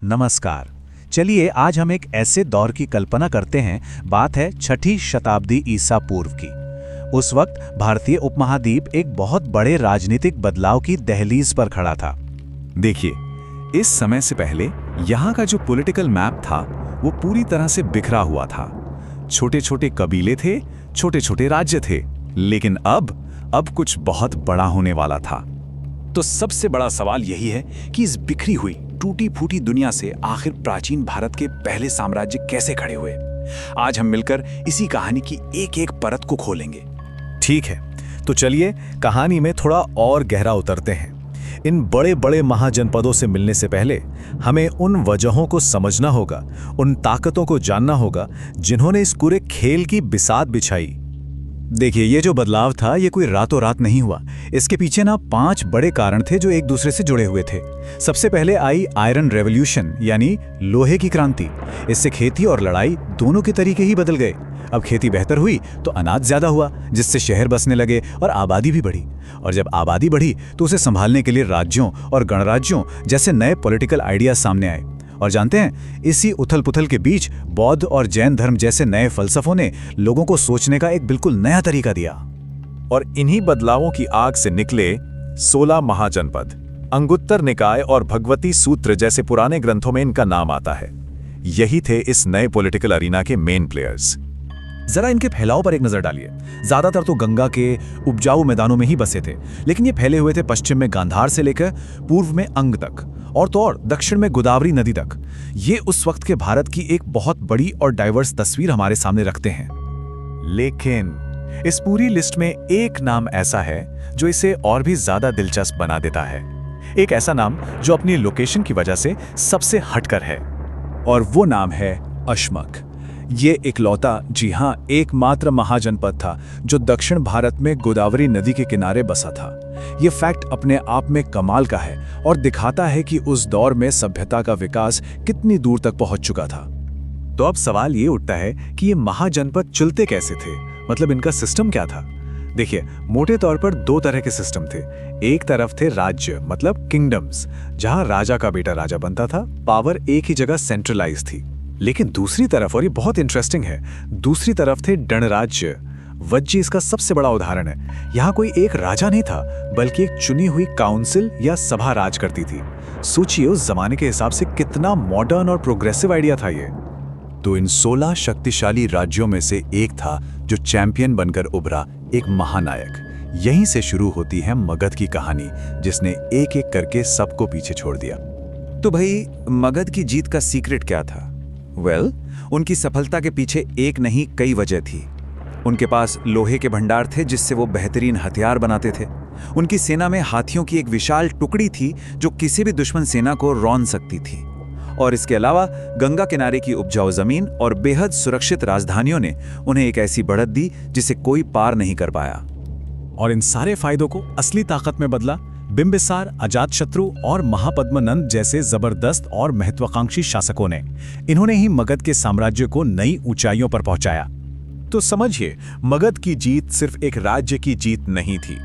नमस्कार। चलिए आज हम एक ऐसे दौर की कल्पना करते हैं। बात है 6ठी शताब्दी ईसा पूर्व की। उस वक्त भारतीय उपमहाद्वीप एक बहुत बड़े राजनीतिक बदलाव की दहलीज पर खड़ा था। देखिए, इस समय से पहले यहाँ का जो पॉलिटिकल मैप था वो पूरी तरह से बिखरा हुआ था। छोटे छोटे कबीले थे, छोटे छोटे राज्य थे, लेकिन अब कुछ बहुत बड़ा होने वाला था। तो सबसे बड़ा सवाल यही है कि इस बिखरी हुई टूटी फूटी दुनिया से आखिर प्राचीन भारत के पहले साम्राज्य कैसे खड़े हुए। आज हम मिलकर इसी कहानी की एक एक परत को खोलेंगे। ठीक है, तो चलिए कहानी में थोड़ा और गहरा उतरते हैं। इन बड़े बड़े महाजनपदों से मिलने से पहले हमें उन वजहों को समझना होगा, उन ताकतों को जानना होगा जिन्होंने इस पूरे खेल की बिसात बिछाई। देखिए, ये जो बदलाव था ये कोई रातों रात नहीं हुआ। इसके पीछे ना 5 बड़े कारण थे जो एक दूसरे से जुड़े हुए थे। सबसे पहले आई आयरन रेवोल्यूशन, यानी लोहे की क्रांति। इससे खेती और लड़ाई दोनों के तरीके ही बदल गए। अब खेती बेहतर हुई तो अनाज ज्यादा हुआ, जिससे शहर बसने लगे और आबादी भी बढ़ी। और जब आबादी बढ़ी तो उसे संभालने के लिए राज्यों और गणराज्यों जैसे नए पॉलिटिकल आइडियाज सामने आए। और जानते हैं, इसी उथल पुथल के बीच बौद्ध और जैन धर्म जैसे नए फलसफों ने लोगों को सोचने का एक बिल्कुल नया तरीका दिया। और इन्हीं बदलावों की आग से निकले 16 महाजनपद। अंगुत्तर निकाय और भगवती सूत्र जैसे पुराने ग्रंथों में इनका नाम आता है। यही थे इस नए पॉलिटिकल अरीना के मेन प्लेयर्स। जरा इनके फैलाव पर एक नजर डालिए। ज्यादातर तो गंगा के उपजाऊ मैदानों में ही बसे थे, लेकिन ये फैले हुए थे पश्चिम में गांधार से लेकर पूर्व में अंग तक, और तो और दक्षिण में गोदावरी नदी तक। ये उस वक्त के भारत की एक बहुत बड़ी और डाइवर्स तस्वीर हमारे सामने रखते हैं। लेकिन इस पूरी लिस्ट में एक नाम ऐसा है जो इसे और भी ज्यादा दिलचस्प बना देता है। एक ऐसा नाम जो अपनी लोकेशन की वजह से सबसे हटकर है, और वो नाम है अश्मक। ये इकलौता, जी हाँ, एकमात्र महाजनपद था जो दक्षिण भारत में गोदावरी नदी के किनारे बसा था। ये फैक्ट अपने आप में कमाल का है और दिखाता है कि उस दौर में सभ्यता का विकास कितनी दूर तक पहुंच चुका था। तो अब सवाल ये उठता है कि ये महाजनपद चलते कैसे थे, मतलब इनका सिस्टम क्या था। देखिए, मोटे तौर पर 2 तरह के सिस्टम थे। एक तरफ थे राज्य, मतलब किंगडम्स, जहां राजा का बेटा राजा बनता था, पावर एक ही जगह सेंट्रलाइज थी। लेकिन दूसरी तरफ, और ये बहुत इंटरेस्टिंग है, दूसरी तरफ थे गणराज्य। वज्जी इसका सबसे बड़ा उदाहरण है। यहाँ कोई एक राजा नहीं था, बल्कि एक चुनी हुई काउंसिल या सभा राज करती थी। सोचिए उस जमाने के हिसाब से कितना मॉडर्न और प्रोग्रेसिव आइडिया था ये। तो इन 16 शक्तिशाली राज्यों में से एक था जो चैंपियन बनकर उभरा, एक महानायक। यहीं से शुरू होती है मगध की कहानी, जिसने एक एक करके सबको पीछे छोड़ दिया। तो भाई, मगध की जीत का सीक्रेट क्या था? उनकी सफलता के पीछे एक नहीं कई वजह थी। उनके पास लोहे के भंडार थे जिससे वो बेहतरीन हथियार बनाते थे। उनकी सेना में हाथियों की एक विशाल टुकड़ी थी जो किसी भी दुश्मन सेना को रौंद सकती थी। और इसके अलावा गंगा किनारे की उपजाऊ जमीन और बेहद सुरक्षित राजधानियों ने उन्हें एक ऐसी बढ़त दी जिसे कोई पार नहीं कर पाया। और इन सारे फायदों को असली ताकत में बदला बिंबिसार, अजातशत्रु और महापद्मनंद जैसे जबरदस्त और महत्वाकांक्षी शासकों ने। इन्होंने ही मगध के साम्राज्य को नई ऊंचाइयों पर पहुंचाया। तो समझिए, मगध की जीत सिर्फ एक राज्य की जीत नहीं थी।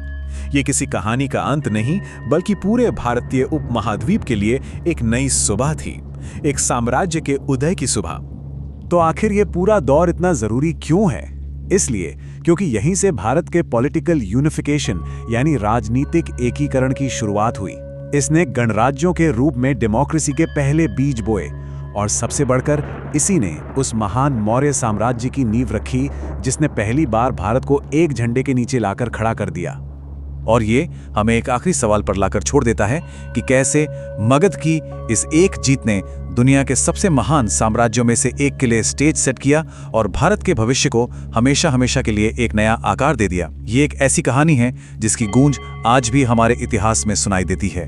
ये किसी कहानी का अंत नहीं, बल्कि पूरे भारतीय उपमहाद्वीप के लिए एक नई सुबह थी, एक साम्राज्य के उदय की सुबह। तो आखिर ये पूरा दौर इतना जरूरी क्यों है? इसलिए क्योंकि यहीं से भारत के पॉलिटिकल यूनिफिकेशन यानी राजनीतिक एकीकरण की शुरुआत हुई। इसने गणराज्यों के रूप में डेमोक्रेसी के पहले बीज बोए, और सबसे बढ़कर इसी ने उस महान मौर्य साम्राज्य की नींव रखी जिसने पहली बार भारत को एक झंडे के नीचे लाकर खड़ा कर दिया। और ये हमें एक आखिरी सवाल पर लाकर छोड़ देता है कि कैसे मगध की इस एक जीत ने दुनिया के सबसे महान साम्राज्यों में से एक के लिए स्टेज सेट किया और भारत के भविष्य को हमेशा हमेशा के लिए एक नया आकार दे दिया। ये एक ऐसी कहानी है जिसकी गूंज आज भी हमारे इतिहास में सुनाई देती है।